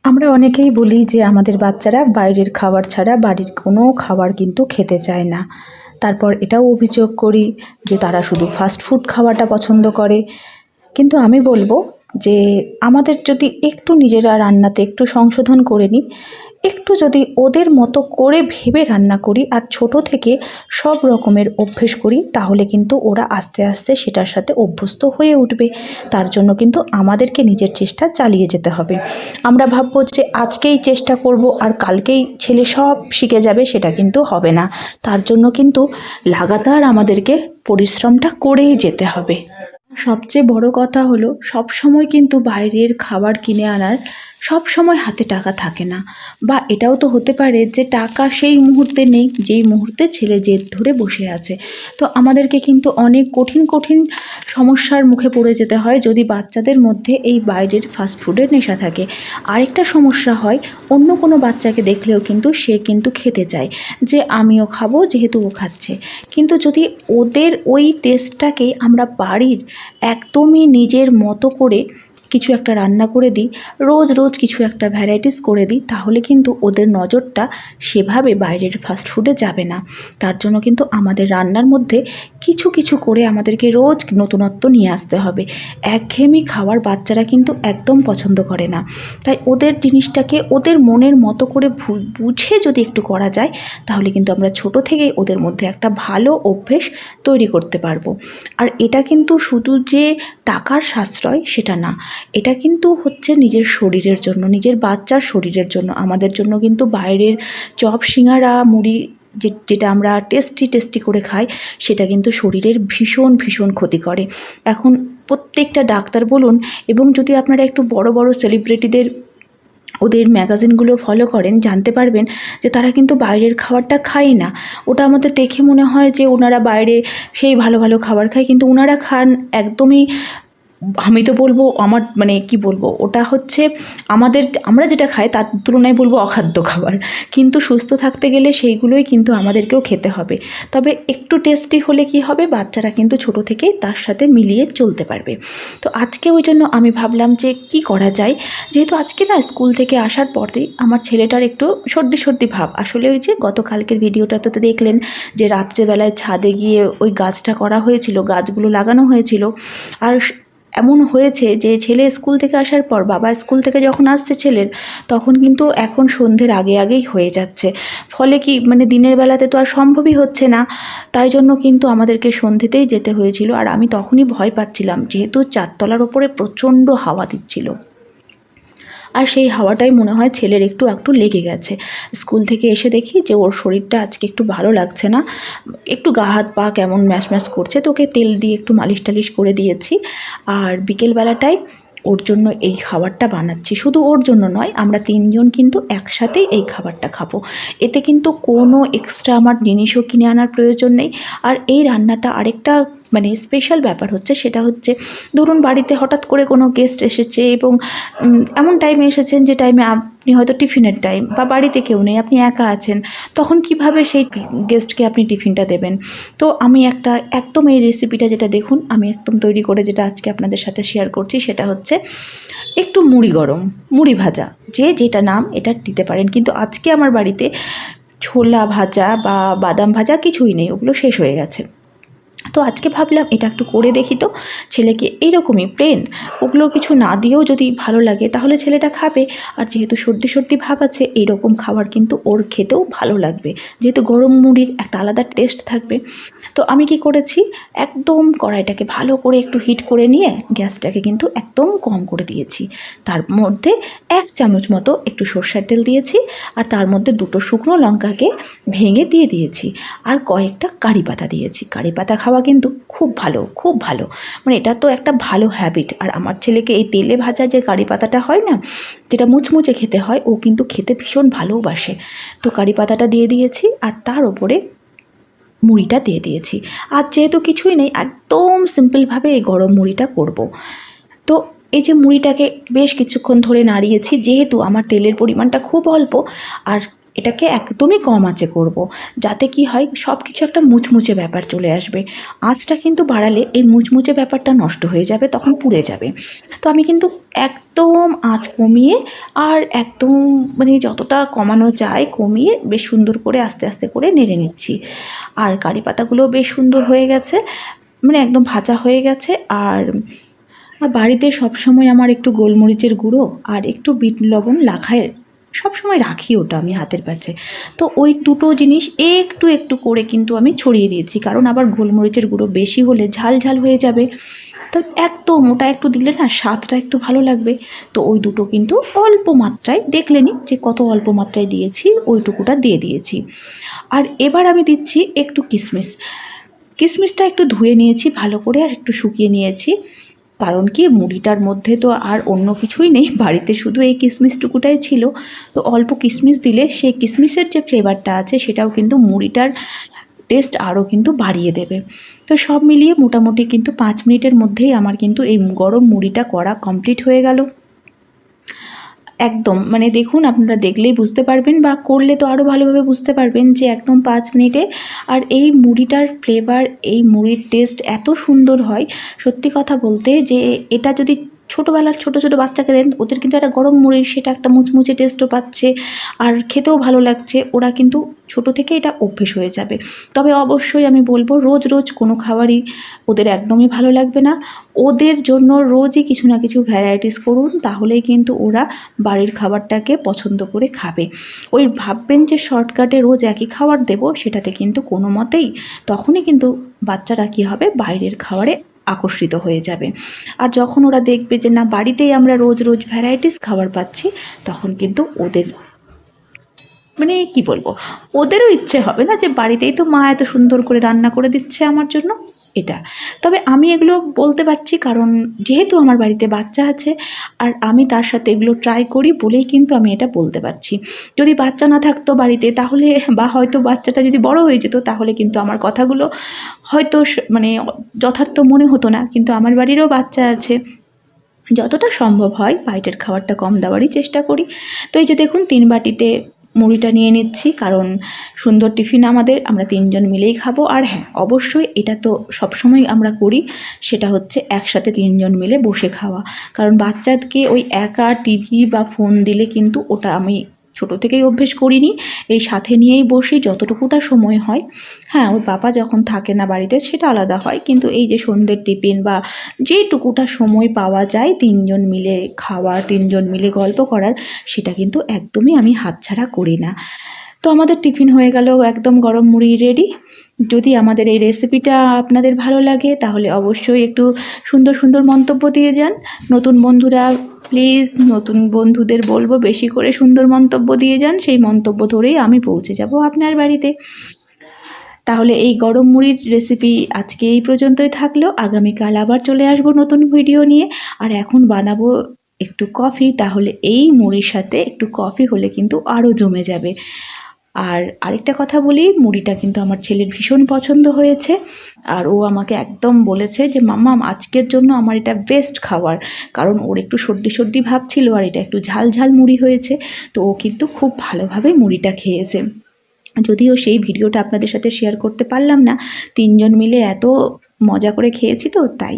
আমরা অনেকেই বলি যে আমাদের বাচ্চারা বাইরের খাবার ছাড়া বাড়ির কোনো খাবার কিন্তু খেতে চায় না। তারপর এটাও অভিযোগ করি যে তারা শুধু ফাস্ট ফুড খাওয়াটা পছন্দ করে। কিন্তু আমি বলবো যে আমাদের যদি একটু নিজেরা রান্নাতে একটু সংশোধন করে নিই, একটু যদি ওদের মতো করে ভেবে রান্না করি আর ছোট থেকে সব রকমের অভ্যেস করি, তাহলে কিন্তু ওরা আস্তে আস্তে সেটার সাথে অভ্যস্ত হয়ে উঠবে। তার জন্য কিন্তু আমাদেরকে নিজের চেষ্টা চালিয়ে যেতে হবে। আমরা ভাববো যে আজকেই চেষ্টা করব আর কালকেই ছেলে সব শিখে যাবে, সেটা কিন্তু হবে না। তার জন্য কিন্তু লাগাতার আমাদেরকে পরিশ্রমটা করেই যেতে হবে। সবচেয়ে বড় কথা হলো, সব সময় কিন্তু বাইরের খাবার কিনে আনার সব সময় হাতে টাকা থাকে না। বা এটাও তো হতে পারে যে টাকা সেই মুহূর্তে নেই যেই মুহূর্তে ছেলে জেদ ধরে বসে আছে। তো আমাদেরকে কিন্তু অনেক কঠিন কঠিন সমস্যার মুখে পড়ে যেতে হয় যদি বাচ্চাদের মধ্যে এই বাইরের ফাস্টফুডের নেশা থাকে। আরেকটা সমস্যা হয়, অন্য কোনো বাচ্চাকে দেখলেও কিন্তু সে কিন্তু খেতে চায়, যে আমিও খাবো যেহেতু ও খাচ্ছে। কিন্তু যদি ওদের ওই টেস্টটাকে আমরা বাড়ির একদমই নিজের মতো করে কিছু একটা রান্না করে দিই, রোজ রোজ কিছু একটা ভ্যারাইটিস করে দিই, তাহলে কিন্তু ওদের নজরটা সেভাবে বাইরের ফাস্টফুডে যাবে না। তার জন্য কিন্তু আমাদের রান্নার মধ্যে কিছু কিছু করে আমাদেরকে রোজ নতুনত্ব নিয়ে আসতে হবে। একঘেয়েমি খাওয়ার বাচ্চারা কিন্তু একদম পছন্দ করে না। তাই ওদের জিনিসটাকে ওদের মনের মতো করে বুঝে যদি একটু করা যায়, তাহলে কিন্তু আমরা ছোট থেকেই ওদের মধ্যে একটা ভালো অভ্যেস তৈরি করতে পারবো। আর এটা কিন্তু শুধু যে টাকার সাশ্রয় সেটা না, এটা কিন্তু হচ্ছে নিজের শরীরের জন্য, নিজের বাচ্চার শরীরের জন্য। আমাদের জন্য কিন্তু বাইরের চপ, সিঙ্গারা, মুড়ি যেটা আমরা টেস্টি করে খাই, সেটা কিন্তু শরীরের ভীষণ ভীষণ ক্ষতি করে। এখন প্রত্যেকটা ডাক্তার বলুন, এবং যদি আপনারা একটু বড় বড় সেলিব্রিটিদের ওদের ম্যাগাজিনগুলো ফলো করেন, জানতে পারবেন যে তারা কিন্তু বাইরের খাবারটা খায় না। ওটা আমাদের দেখে মনে হয় যে ওনারা বাইরে সেই ভালো ভালো খাবার খায়, কিন্তু ওনারা খান একদমই, আমি তো বলবো আমার কি বলবো, ওটা হচ্ছে আমরা যেটা খাই তার তুলনায় বলবো অখাদ্য খাবার। কিন্তু সুস্থ থাকতে গেলে সেইগুলোই কিন্তু আমাদেরকেও খেতে হবে। তবে একটু টেস্টি হলে কি হবে, বাচ্চারা কিন্তু ছোট থেকেই তার সাথে মিলিয়ে চলতে পারবে। তো আজকে ওই জন্য আমি ভাবলাম যে কি করা যায়, যেহেতু আজকে না স্কুল থেকে আসার পরেই আমার ছেলেটার একটু সর্দি সর্দি ভাব। আসলে ওই যে গতকালকের ভিডিওটা তো দেখলেন যে রাত্রেবেলায় ছাদে গিয়ে ওই গাছটা করা হয়েছিল, গাছগুলো লাগানো হয়েছিল। আর এমন হয়েছে যে ছেলে স্কুল থেকে আসার পর, বাবা স্কুল থেকে যখন আসছে ছেলের, তখন কিন্তু এখন সন্ধ্যের আগেই হয়ে যাচ্ছে। ফলে কি দিনের বেলাতে তো আর সম্ভবই হচ্ছে না। তাই জন্য কিন্তু আমাদেরকে সন্ধ্যেতেই যেতে হয়েছিল। আর আমি তখনই ভয় পাচ্ছিলাম, যেহেতু চারতলার ওপরে প্রচণ্ড হাওয়া দিচ্ছিল, আর সেই হাওয়াটাই মনে হয় ছেলের একটু লেগে গেছে। স্কুল থেকে এসে দেখি যে ওর শরীরটা আজকে একটু ভালো লাগছে না, একটু গা হাত পা কেমন ম্যাশ করছে। তো ওকে তেল দিয়ে একটু মালিশ টালিশ করে দিয়েছি। আর বিকেলবেলাটায় ওর জন্য এই খাবারটা বানাচ্ছি। শুধু ওর জন্য নয়, আমরা তিনজন কিন্তু একসাথেই এই খাবারটা খাবো। এতে কিন্তু কোনো এক্সট্রা আমার জিনিসও কিনে আনার প্রয়োজন নেই। আর এই রান্নাটা আরেকটা স্পেশাল ব্যাপার হচ্ছে, সেটা হচ্ছে ধরুন বাড়িতে হঠাৎ করে কোনো গেস্ট এসেছে এবং এমন টাইমে এসেছেন যে টাইমে আপনি হয়তো টিফিনের টাইম, বা বাড়িতে কেউ নেই, আপনি একা আছেন, তখন কিভাবে সেই গেস্টকে আপনি টিফিনটা দেবেন। তো আমি একদম এই রেসিপিটা, যেটা দেখুন আমি একদম তৈরি করে যেটা আজকে আপনাদের সাথে শেয়ার করছি, সেটা হচ্ছে একটু মুড়ি ভাজা, যেটা নাম এটা দিতে পারেন। কিন্তু আজকে আমার বাড়িতে ছোলা ভাজা বা বাদাম ভাজা কিছুই নেই, ওগুলো শেষ হয়ে গেছে। তো আজকে ভাবলাম এটা একটু করে দেখি তো ছেলেকে, এইরকমই প্লেন, ওগুলো কিছু না দিয়েও যদি ভালো লাগে তাহলে ছেলেটা খাবে। আর যেহেতু সর্দি ভাব আছে, এইরকম খাবার কিন্তু ওর খেতেও ভালো লাগবে, যেহেতু গরম মুড়ির একটা আলাদা টেস্ট থাকবে। তো আমি কি করেছি, একদম কড়াইটাকে ভালো করে একটু হিট করে নিয়ে গ্যাসটাকে কিন্তু একদম কম করে দিয়েছি। তার মধ্যে 1 চামচ মতো একটু সরষের তেল দিয়েছি, আর তার মধ্যে 2টো শুকনো লঙ্কাকে ভেঙে দিয়ে দিয়েছি, আর কয়েকটা কারি পাতা দিয়েছি। কারি পাতা খাওয়া কিন্তু খুব ভালো, এটা তো একটা ভালো হ্যাবিট। আর আমার ছেলেকে এই তেলে ভাজা যে কারি পাতাটা হয় না, যেটা মুচমুচে খেতে হয়, ও কিন্তু খেতে ভীষণ ভালোবাসে। তো কারি পাতাটা দিয়ে দিয়েছি, আর তার ওপরে মুড়িটা দিয়ে দিয়েছি। আর যেহেতু কিছুই নেই, একদম সিম্পলভাবে এই গরম মুড়িটা করব। তো এই যে মুড়িটাকে বেশ কিছুক্ষণ ধরে নাড়িয়েছি, যেহেতু আমার তেলের পরিমাণটা খুব অল্প, আর এটাকে একদমই কম আঁচে করব, যাতে কি হয় সব কিছু একটা মুচমুচে ব্যাপার চলে আসবে। আঁচটা কিন্তু বাড়ালে এই মুচমুচে ব্যাপারটা নষ্ট হয়ে যাবে, তখন পুড়ে যাবে। তো আমি কিন্তু একদম আঁচ কমিয়ে আর একদম মানে যতটা কমানো যায় কমিয়ে বেশ সুন্দর করে আস্তে আস্তে করে নেড়ে নিচ্ছি। আর কারি পাতাগুলো বেশ সুন্দর হয়ে গেছে, মানে একদম ভাজা হয়ে গেছে। আর বাড়িতে সবসময় আমার একটু গোলমরিচের গুঁড়ো আর একটু বিট লবণ লাখায় সবসময় রাখি, ওটা আমি হাতের কাছে। তো ওই দুটো জিনিস একটু একটু করে কিন্তু আমি ছড়িয়ে দিয়েছি, কারণ আবার গোলমরিচের গুঁড়ো বেশি হলে ঝাল ঝাল হয়ে যাবে। তো একদম ওটা একটু দিলে না স্বাদটা একটু ভালো লাগবে। তো ওই দুটো কিন্তু অল্প মাত্রায়, দেখলেনি যে কত অল্প মাত্রায় দিয়েছি, ওইটুকুটা দিয়ে দিয়েছি। আর এবার আমি দিচ্ছি একটু কিশমিশ। কিশমিশটা একটু ধুয়ে নিয়েছি ভালো করে আর একটু শুকিয়ে নিয়েছি, কারণ কি মুড়িটার মধ্যে তো আর অন্য কিছুই নেই, বাড়িতে শুধু এই কিশমিশটুকুটাই ছিল। তো অল্প কিশমিশ দিলে সেই কিশমিশের যে ফ্লেভারটা আছে সেটাও কিন্তু মুড়িটার টেস্ট আরও কিন্তু বাড়িয়ে দেবে। তো সব মিলিয়ে মোটামুটি কিন্তু 5 মিনিটের মধ্যেই আমার কিন্তু এই গরম মুড়িটা করা কমপ্লিট হয়ে গেল। একদম মানে দেখুন, আপনারা দেখলেই বুঝতে পারবেন বা করলে তো আরও ভালোভাবে বুঝতে পারবেন যে একদম 5 মিনিটে। আর এই মুড়িটার ফ্লেভার, এই মুড়ির টেস্ট এত সুন্দর হয়, সত্যি কথা বলতে, যে এটা যদি ছোটোবেলার ছোটো ছোটো বাচ্চাকে দেন, ওদের কিন্তু একটা গরম মুড়ির সেটা একটা মুচমুচে টেস্টও পাচ্ছে আর খেতেও ভালো লাগছে, ওরা কিন্তু ছোটো থেকে এটা অভ্যেস হয়ে যাবে। তবে অবশ্যই আমি বলবো রোজ রোজ কোনো খাবারই ওদের একদমই ভালো লাগবে না। ওদের জন্য রোজই কিছু না কিছু ভ্যারাইটিস করুন, তাহলেই কিন্তু ওরা বাড়ির খাবারটাকে পছন্দ করে খাবে। ওই ভাববেন যে শর্টকাটে রোজ একই খাবার দেবো, সেটাতে কিন্তু কোনো মতেই, তখনই কিন্তু বাচ্চারা কী হবে, বাইরের খাবারে আকর্ষিত হয়ে যাবে। আর যখন ওরা দেখবে যে না, বাড়িতেই আমরা রোজ রোজ ভ্যারাইটিস খাবার পাচ্ছি, তখন কিন্তু ওদের মানে কি বলবো, ওদেরও ইচ্ছে হবে না যে বাড়িতেই তো মা এত সুন্দর করে রান্না করে দিচ্ছে আমার জন্য, এটা। তবে আমি এগুলো বলতে পারছি কারণ যেহেতু আমার বাড়িতে বাচ্চা আছে, আর আমি তার সাথে এগুলো ট্রাই করি বলেই কিন্তু আমি এটা বলতে পারছি। যদি বাচ্চা না থাকতো বাড়িতে, তাহলে বা হয়তো বাচ্চাটা যদি বড় হয়ে যেত, তাহলে কিন্তু আমার কথাগুলো হয়তো মানে যথার্থ মনে হতো না। কিন্তু আমার বাড়িরও বাচ্চা আছে, যতটা সম্ভব হয় বাইরের খাবারটা কম দেওয়ারই চেষ্টা করি। তো এই যে দেখুন 3 বাটিতে মুড়িটা নিয়ে নিচ্ছি, কারণ সুন্দর টিফিন আমাদের, আমরা 3 জন মিলেই খাবো। আর হ্যাঁ, অবশ্যই এটা তো সবসময় আমরা করি, সেটা হচ্ছে একসাথে 3 জন মিলে বসে খাওয়া। কারণ বাচ্চাকে ওই একা টিভি বা ফোন দিলে কিন্তু ওটা আমি ছোটো থেকেই অভ্যেস করিনি, এই সাথে নিয়েই বসি যতটুকুটা সময় হয়। হ্যাঁ, ওর বাবা যখন থাকে না বাড়িতে সেটা আলাদা হয়, কিন্তু এই যে সন্ধ্যের টিফিন বা যেটুকুটা সময় পাওয়া যায় 3 জন মিলে খাওয়ার, 3 জন মিলে গল্প করার, সেটা কিন্তু একদমই আমি হাতছাড়া করি না। তো আমাদের টিফিন হয়ে গেল, একদম গরম মুড়ি রেডি। যদি আমাদের এই রেসিপিটা আপনাদের ভালো লাগে, তাহলে অবশ্যই একটু সুন্দর সুন্দর মন্তব্য দিয়ে যান। নতুন বন্ধুরা প্লিজ, নতুন বন্ধুদের বলবো বেশি করে সুন্দর মন্তব্য দিয়ে যান, সেই মন্তব্য ধরেই আমি পৌঁছে যাব আপনার বাড়িতে। তাহলে এই গরম মুড়ির রেসিপি আজকে এই পর্যন্তই থাকলো। আগামীকাল আবার চলে আসবো নতুন ভিডিও নিয়ে। আর এখন বানাবো একটু কফি, তাহলে এই মুড়ির সাথে একটু কফি হলে কিন্তু আরও জমে যাবে। আর আরেকটা কথা বলি, মুড়িটা কিন্তু আমার ছেলের ভীষণ পছন্দ হয়েছে, আর ও আমাকে একদম বলেছে যে মাম্মা আজকের জন্য আমার এটা বেস্ট খাবার, কারণ ওর একটু সর্দি সর্দি ভাব ছিল আর এটা একটু ঝাল ঝাল মুড়ি হয়েছে। তো ও কিন্তু খুব ভালোভাবে মুড়িটা খেয়েছে। যদিও সেই ভিডিওটা আপনাদের সাথে শেয়ার করতে পারলাম না, 3 জন মিলে এত মজা করে খেয়েছি তো তাই।